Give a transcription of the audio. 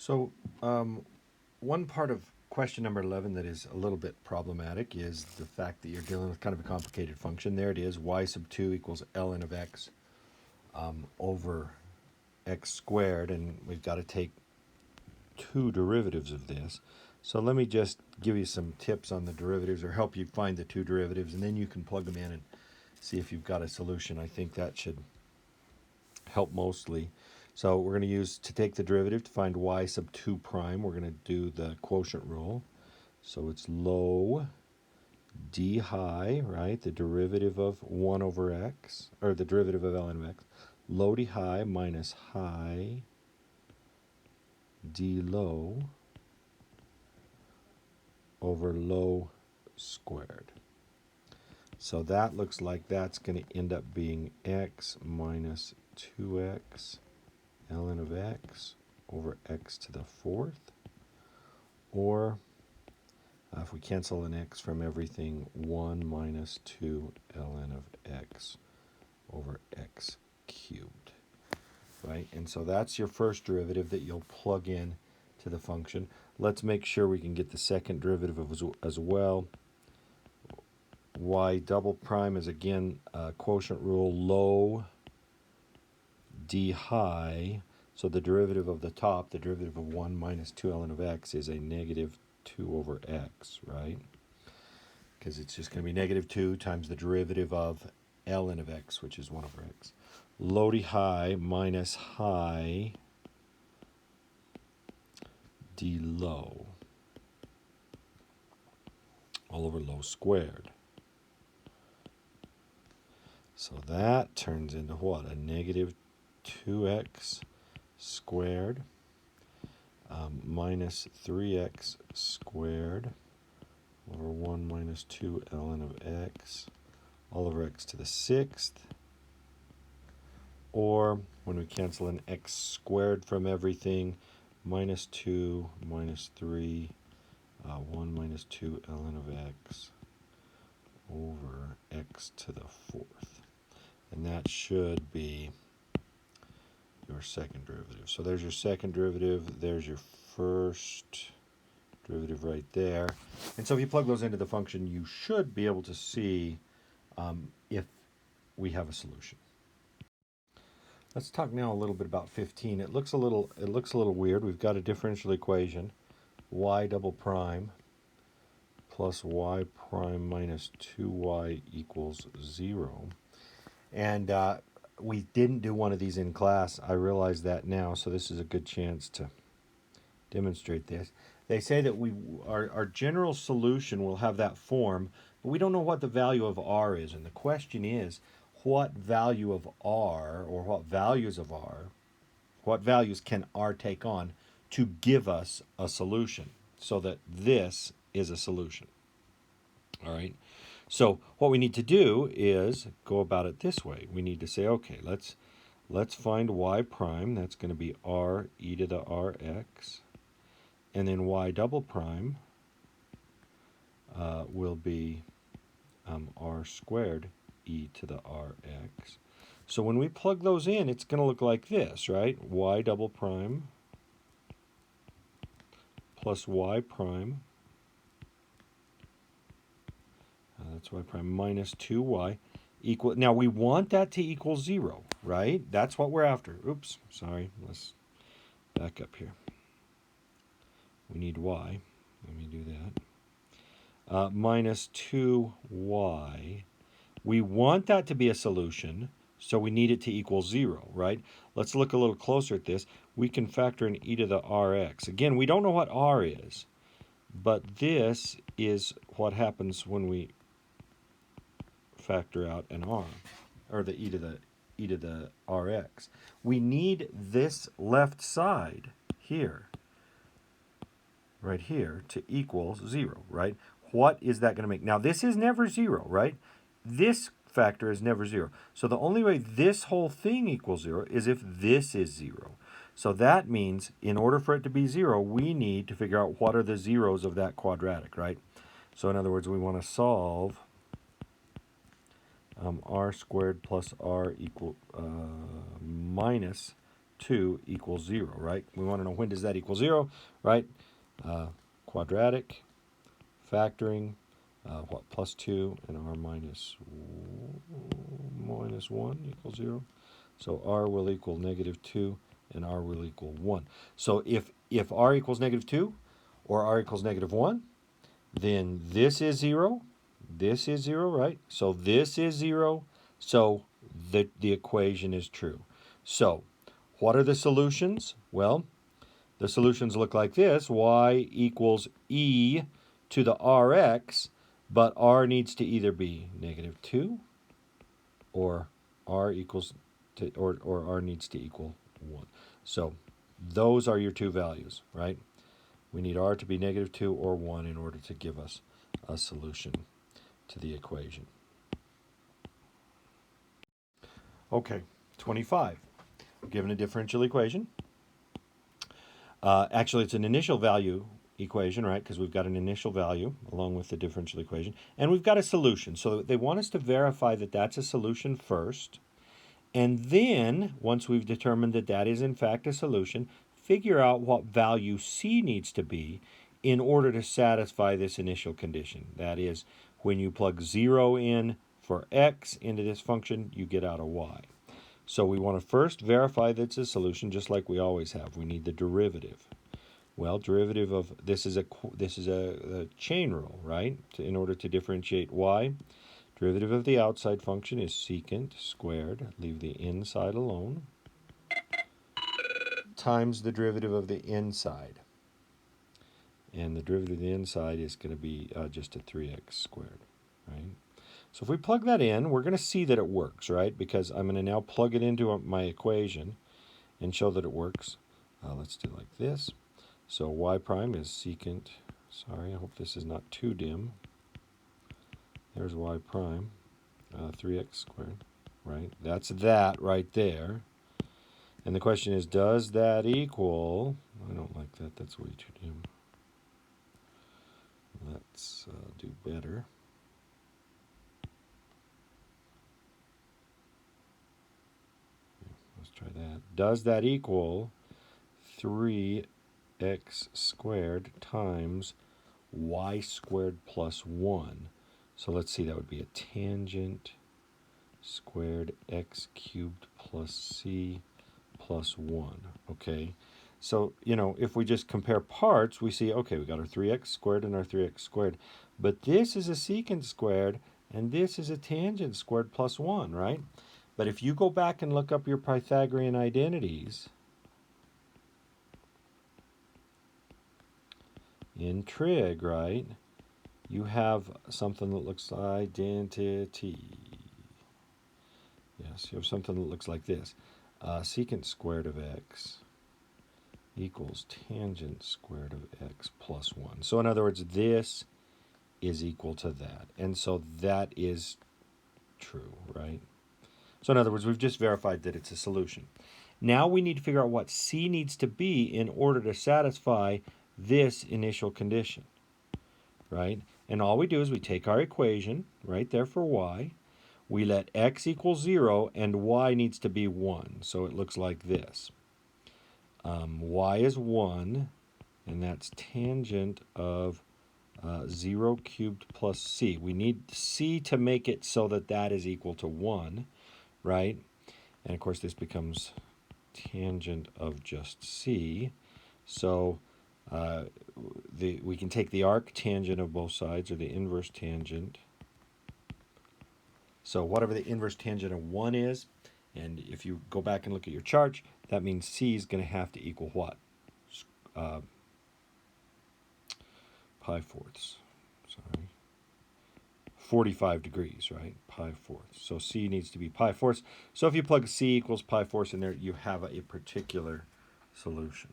So, one part of question number 11 that is a little bit problematic is the fact that you're dealing with kind of a complicated function. There it is, y sub 2 equals ln of x over x squared, and we've got to take two derivatives of this. So let me just give you some tips on the derivatives or help you find the two derivatives, and then you can plug them in and see if you've got a solution. I think that should help mostly. So we're going to use, to take the derivative to find y sub 2 prime, we're going to do the quotient rule. So it's low d high, right? The derivative of 1 over x, or the derivative of ln of x. Low d high minus high d low over low squared. So that looks like that's going to end up being x minus 2x ln of x over x to the fourth, or if we cancel an x from everything, 1 minus 2 ln of x over x cubed, right? And so that's your first derivative that you'll plug in to the function. Let's make sure we can get the second derivative as well. Y double prime is, again, quotient rule, low d high. So the derivative of the top, the derivative of 1 minus 2 ln of x, is a negative 2 over x, right? Because it's just going to be negative 2 times the derivative of ln of x, which is 1 over x. Low d high minus high d low all over low squared. So that turns into what? A negative 2x squared minus 3x squared over 1 minus 2 ln of x all over x to the sixth. Or when we cancel an x squared from everything, minus 2 minus 3, 1 minus 2 ln of x over x to the fourth. And that should be your second derivative. So there's your second derivative. There's your first derivative right there. And so if you plug those into the function, you should be able to see if we have a solution. Let's talk now a little bit about 15. It looks a little weird. We've got a differential equation, y double prime plus y prime minus 2y equals 0. And we didn't do one of these in class. I realize that now, so this is a good chance to demonstrate this. They say that our general solution will have that form, but we don't know what the value of r is. And the question is, what value of r, or what values of r, what values can r take on to give us a solution, so that this is a solution? All right. So what we need to do is go about it this way. We need to say, okay, let's find y prime. That's going to be r e to the rx. And then y double prime will be r squared e to the rx. So when we plug those in, it's going to look like this, right? Y double prime plus y prime, that's y prime, minus 2y equal. Now we want that to equal 0, right? That's what we're after. Oops, sorry. Let's back up here. We need y. Let me do that. Minus 2y. We want that to be a solution, so we need it to equal 0, right? Let's look a little closer at this. We can factor in e to the rx. Again, we don't know what r is, but this is what happens when we factor out an r, or the e to the rx. We need this left side here, right here, to equal 0, right? What is that going to make? Now, this is never 0, right? This factor is never 0. So the only way this whole thing equals 0 is if this is 0. So that means in order for it to be 0, we need to figure out what are the zeros of that quadratic, right? So in other words, we want to solve r squared plus r equal minus 2 equals 0, right? We want to know when does that equal 0, right? Quadratic, factoring, plus 2 and r minus 1 equals 0. So r will equal -2 and r will equal 1. So if r equals -2 or r equals -1, then this is 0, this is 0, right? So this is 0, so the equation is true. So what are the solutions? Well, the solutions look like this. Y equals e to the rx, but r needs to either be -2 or r equals to, or r needs to equal 1. So those are your two values, right? We need r to be -2 or 1 in order to give us a solution to the equation. Okay, 25. Given a differential equation. Actually, it's an initial value equation, right? Because we've got an initial value along with the differential equation. And we've got a solution. So they want us to verify that that's a solution first. And then, once we've determined that that is in fact a solution, figure out what value C needs to be in order to satisfy this initial condition. That is, when you plug 0 in for x into this function, you get out a y. So we want to first verify that it's a solution, just like we always have. We need the derivative. Well, derivative of this is a chain rule, right? In order to differentiate y, derivative of the outside function is secant squared, leave the inside alone, times the derivative of the inside. And the derivative of the inside is going to be just a 3x squared, right? So if we plug that in, we're going to see that it works, right? Because I'm going to now plug it into my equation and show that it works. Let's do it like this. So y prime is secant, sorry, I hope this is not too dim. There's y prime, 3x squared, right? That's that right there. And the question is, does that equal, I don't like that, that's way too dim. Let's do better. Let's try that. Does that equal 3x squared times y squared plus 1? So let's see, that would be a tangent squared x cubed plus c plus 1, okay? So, you know, if we just compare parts, we see, okay, we got our 3x squared and our 3x squared. But this is a secant squared, and this is a tangent squared plus 1, right? But if you go back and look up your Pythagorean identities, in trig, right, you have something that looks identity. Yes, you have something that looks like this. Secant squared of x equals tangent squared of x plus 1. So in other words, this is equal to that. And so that is true, right? So in other words, we've just verified that it's a solution. Now we need to figure out what C needs to be in order to satisfy this initial condition, right? And all we do is we take our equation right there for y. We let x equal 0 and y needs to be 1. So it looks like this. Y is 1, and that's tangent of 0 cubed plus c. We need c to make it so that that is equal to 1, right? And of course this becomes tangent of just c. So we can take the arc tangent of both sides, or the inverse tangent. So whatever the inverse tangent of 1 is, and if you go back and look at your chart, that means c is going to have to equal what? Pi fourths. Sorry. 45 degrees, right? Pi fourths. So c needs to be pi fourths. So if you plug c equals pi fourths in there, you have a particular solution.